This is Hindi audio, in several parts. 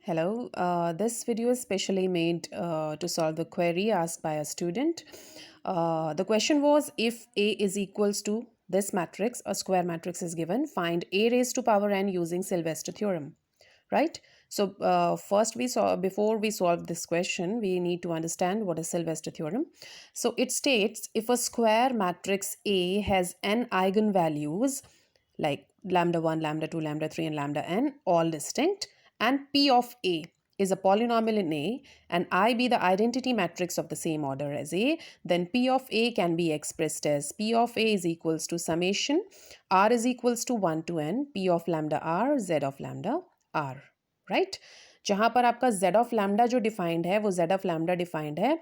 Hello, this video is specially made to solve the query asked by a student. The question was, if A is equals to this matrix, a square matrix is given, find A raised to power n using Sylvester theorem, right? So first before we solve this question, we need to understand what is Sylvester theorem. So it states, if a square matrix A has n eigenvalues like lambda 1, lambda 2, lambda 3 and lambda n, all distinct, and P of A is a polynomial in A and I be the identity matrix of the same order as A, then P of A can be expressed as P of A is equals to summation R is equals to 1 to n P of lambda R Z of lambda R, right? जहाँ पर आपका Z of lambda जो डिफाइंड है वो Z of lambda डिफाइंड है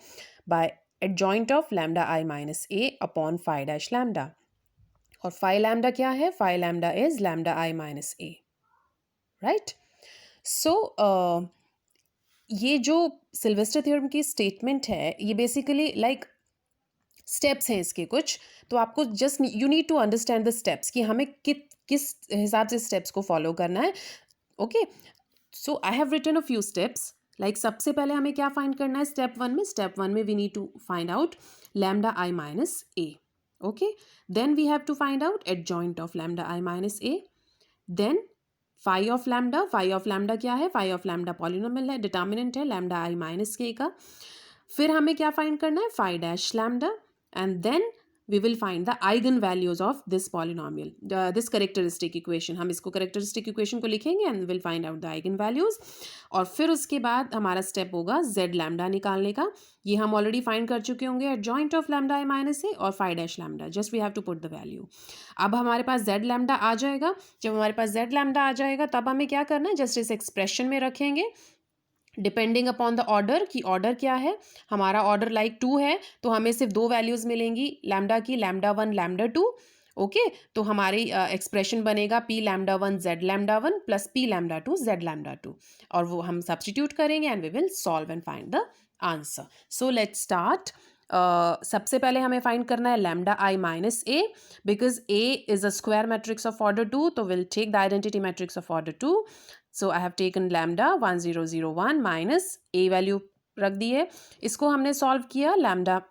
bye adjoint of lambda I minus A upon phi dash lambda, और phi lambda क्या है? Phi lambda is lambda I minus A, right? सो ये जो सिल्वेस्टर थ्योरम की स्टेटमेंट है ये बेसिकली लाइक स्टेप्स हैं इसके कुछ, तो आपको just you need to understand the steps कि हमें किस हिसाब से स्टेप्स को फॉलो करना है. Okay, so I have written a few steps. Like सबसे पहले हमें क्या फाइंड करना है स्टेप वन में we need to find out lambda I minus A. Okay, then we have to find out adjoint of lambda I minus A. Then phi of lambda क्या है? फाई ऑफ लैम्डा पॉलिनोमियल है, डिटर्मिनेंट है लैम्डा आई माइनस के का. फिर हमें क्या फाइंड करना है? Phi dash lambda, and then we will find the eigenvalues of this polynomial, this characteristic equation. हम इसको करेक्टरिस्टिक इक्वेशन को लिखेंगे and will find out the eigenvalues. और फिर उसके बाद हमारा स्टेप होगा जेड लैम्डा निकालने का. ये हम ऑलरेडी फाइंड कर चुके होंगे adjoint of lambda I minus A और phi dash lambda. Just we have to put the value. अब हमारे पास जेड लैम्डा आ जाएगा. जब हमारे पास जेड लैम्डा आ जाएगा तब हमें क्या करना है? जस्ट इस एक्सप्रेशन में रखेंगे डिपेंडिंग अपॉन द ऑर्डर, की ऑर्डर क्या है. हमारा ऑर्डर लाइक 2 है तो हमें सिर्फ 2 वैल्यूज़ मिलेंगी लैम्डा की, लैम्डा 1 लैम्डा 2. ओके, तो हमारी एक्सप्रेशन बनेगा P lambda 1 Z lambda 1 plus P lambda 2 Z lambda 2, और वो हम सब्सटीट्यूट करेंगे and we will solve and find the answer. So let's start. सबसे पहले हमें फाइंड करना है lambda I minus A, because A is a square matrix of order 2, तो will take the identity matrix of order 2. So I have taken lambda 1001 minus A value रख दी है. इसको हमने सॉल्व किया, लैम्डा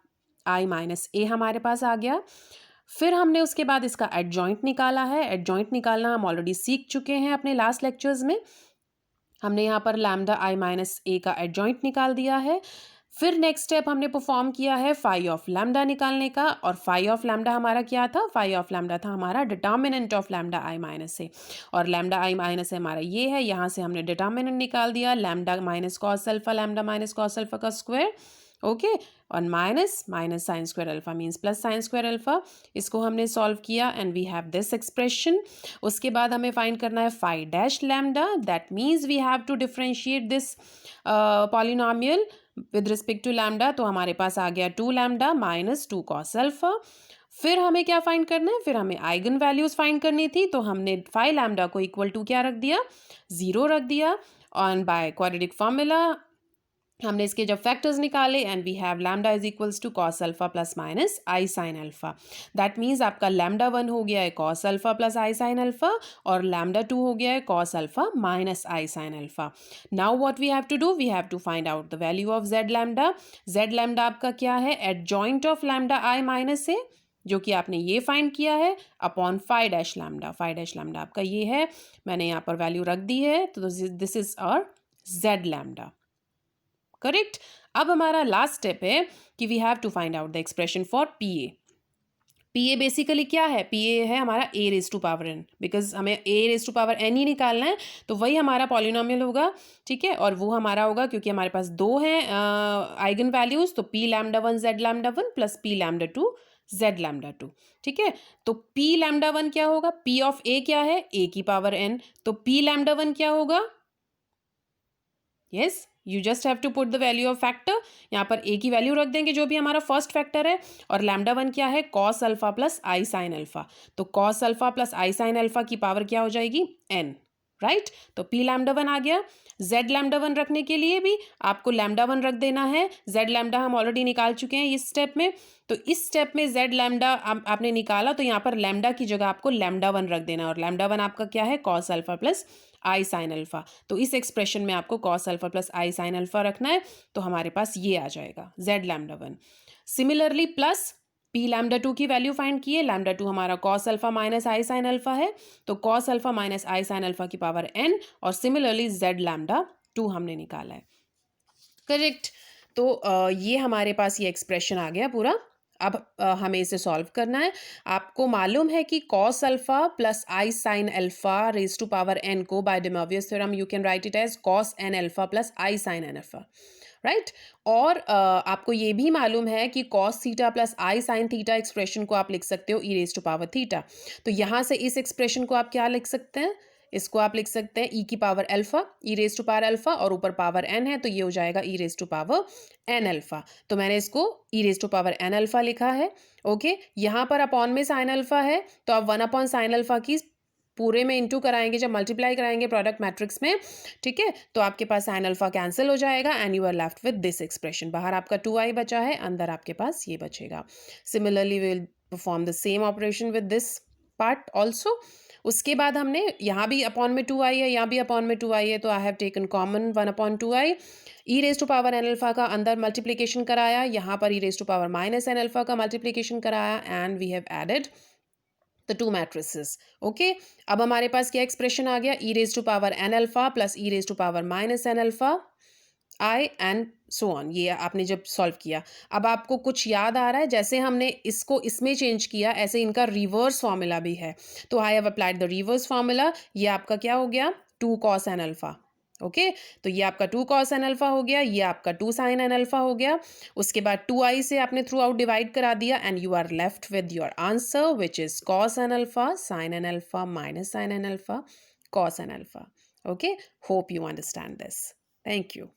आई माइनस ए हमारे पास आ गया. फिर हमने उसके बाद इसका एडजॉइंट निकाला है. एडजॉइंट निकालना हम ऑलरेडी सीख चुके हैं अपने लास्ट लेक्चर्स में. हमने यहाँ पर लैम्डा आई माइनस ए का एडजॉइंट निकाल दिया है. फिर नेक्स्ट स्टेप हमने परफॉर्म किया है फाई ऑफ लैम्डा निकालने का, और फाई ऑफ लैम्डा हमारा क्या था? फाई ऑफ लैम्डा था हमारा determinant of lambda I minus है, और लैम्डा आई माइनस हमारा ये है. यहाँ से हमने डिटर्मिनेंट निकाल दिया lambda minus cos alpha, lambda minus cos alpha का स्क्वायर. ओके, और minus sine square alpha means plus sine square alpha. इसको हमने सॉल्व किया and we have this expression. उसके बाद हमें फाइंड करना है phi dash lambda. That means we have to differentiate this polynomial with respect to lambda. तो हमारे पास आ गया 2 लैम्डा माइनस 2 कॉस अल्फा. फिर हमें क्या फाइंड करना है? फिर हमें आइगन वैल्यूज फाइंड करनी थी, तो हमने फाई लैम्डा को इक्वल टू क्या रख दिया? 0 रख दिया. और बाय क्वाड्रेटिक फॉर्मूला हमने इसके जब फैक्टर्स निकाले and we have lambda is equals to cos alpha plus minus I sine alpha. That means आपका लैम्डा 1 हो गया है cos alpha plus I sine alpha, और लैम्डा 2 हो गया है cos alpha minus I sine alpha. Now what we have to do? We have to find out the value of Z lambda. Z lambda आपका क्या है? Adjoint of lambda I minus ए, जो कि आपने ये फाइंड किया है, upon phi dash lambda. Phi dash lambda आपका ये है, मैंने यहाँ पर वैल्यू रख दी है, तो this is our Z lambda. Correct. अब हमारा लास्ट स्टेप है कि we have to find out the expression for P A. P A basically क्या है? पी ए है हमारा A raise to power N, because हमें A raise to power N ही निकालना है, तो वही हमारा पॉलिनोमियल होगा. ठीक है, और वो हमारा होगा क्योंकि हमारे पास 2 हैं आइगन वैल्यूज, तो P lambda 1 Z lambda 1 plus P lambda 2 Z lambda 2. ठीक है, तो पी लैम्डा 1 क्या होगा? पी ऑफ ए क्या है? ए की पावर एन, तो पी लैम्डा 1 क्या होगा? Yes, you just have to put the value of factor. यहाँ पर ए की वैल्यू रख देंगे जो भी हमारा फर्स्ट फैक्टर है, और लैम्डा 1 क्या है? Cos alpha plus I sine alpha. तो cos alpha plus I sine alpha की पावर क्या हो जाएगी? एन. राइट तो पी लैम्डा वन आ गया। जेड लैम्डा वन रखने के लिए भी आपको लैम्डा वन रख देना है। जेड लैम्डा हम ऑलरेडी निकाल चुके हैं इस स्टेप में, तो इस स्टेप में जेड लैम्डा आपने निकाला तो यहाँ पर लैम्डा की जगह आपको लैम्डा वन रख देना, और लैम्डा वन आपका क्या है, cos alpha plus I sine alpha. तो इस एक्सप्रेशन में आपको cos alpha plus I sine alpha रखना है, तो हमारे पास ये आ जाएगा Z lambda one. Similarly plus P lambda two की वैल्यू फाइंड किए, लैम्डा टू हमारा cos alpha minus I sine alpha है, तो cos alpha minus I sine alpha की पावर n, और सिमिलरली जेड लैम्डा टू हमने निकाला है। करेक्ट। तो ये हमारे पास ये एक्सप्रेशन आ गया पूरा। अब हमें इसे सॉल्व करना है। आपको मालूम है कि cos alpha plus I sine alpha raise to power n को by De Moivre's theorem you can write it as cos n alpha plus I sine n alpha, right. और आपको ये भी मालूम है कि cos theta plus I sine theta expression को आप लिख सकते हो E raise to power theta. तो यहाँ से इस एक्सप्रेशन को आप क्या लिख सकते हैं, इसको आप लिख सकते हैं ई की power alpha, E raise to power alpha, और ऊपर पावर एन है तो ये हो जाएगा E raise to power N alpha. तो मैंने इसको E raise to power N alpha लिखा है। ओके, यहाँ पर अपॉन में साइन अल्फा है, तो आप वन अपॉन साइन अल्फा की पूरे में इंटू कराएंगे, जब मल्टीप्लाई कराएंगे प्रोडक्ट मैट्रिक्स में, ठीक है, तो आपके पास साइन अल्फा कैंसिल हो जाएगा and you are left with this expression. बाहर आपका 2i बचा है, अंदर आपके पास ये बचेगा। Similarly we will perform the same operation with this part also. उसके बाद हमने यहाँ भी अपॉन में 2i है, यहाँ भी अपॉन में 2i है, तो I have taken common 1/2i। E raise to power N alpha का अंदर मल्टीप्लीकेशन कराया, यहाँ पर E raise to power minus N alpha का मल्टीप्लीकेशन कराया, and we have added the two matrices. Okay, अब हमारे पास क्या एक्सप्रेशन आ गया, E raise to power N alpha plus E raise to power minus N alpha I and so on. ये आपने जब सॉल्व किया, अब आपको कुछ याद आ रहा है, जैसे हमने इसको इसमें चेंज किया ऐसे इनका रिवर्स फॉर्मूला भी है, तो I have applied the reverse formula. ये आपका क्या हो गया, 2 cos n अल्फा। ओके, तो ये आपका 2 cos n अल्फा हो गया, ये आपका 2 sin n अल्फा हो गया। उसके बाद 2i से आपने थ्रू आउट डिवाइड करा दिया and you are left with your answer which is cos n alpha sin n alpha minus sin n alpha cos n alpha. Okay, hope you understand this. Thank you.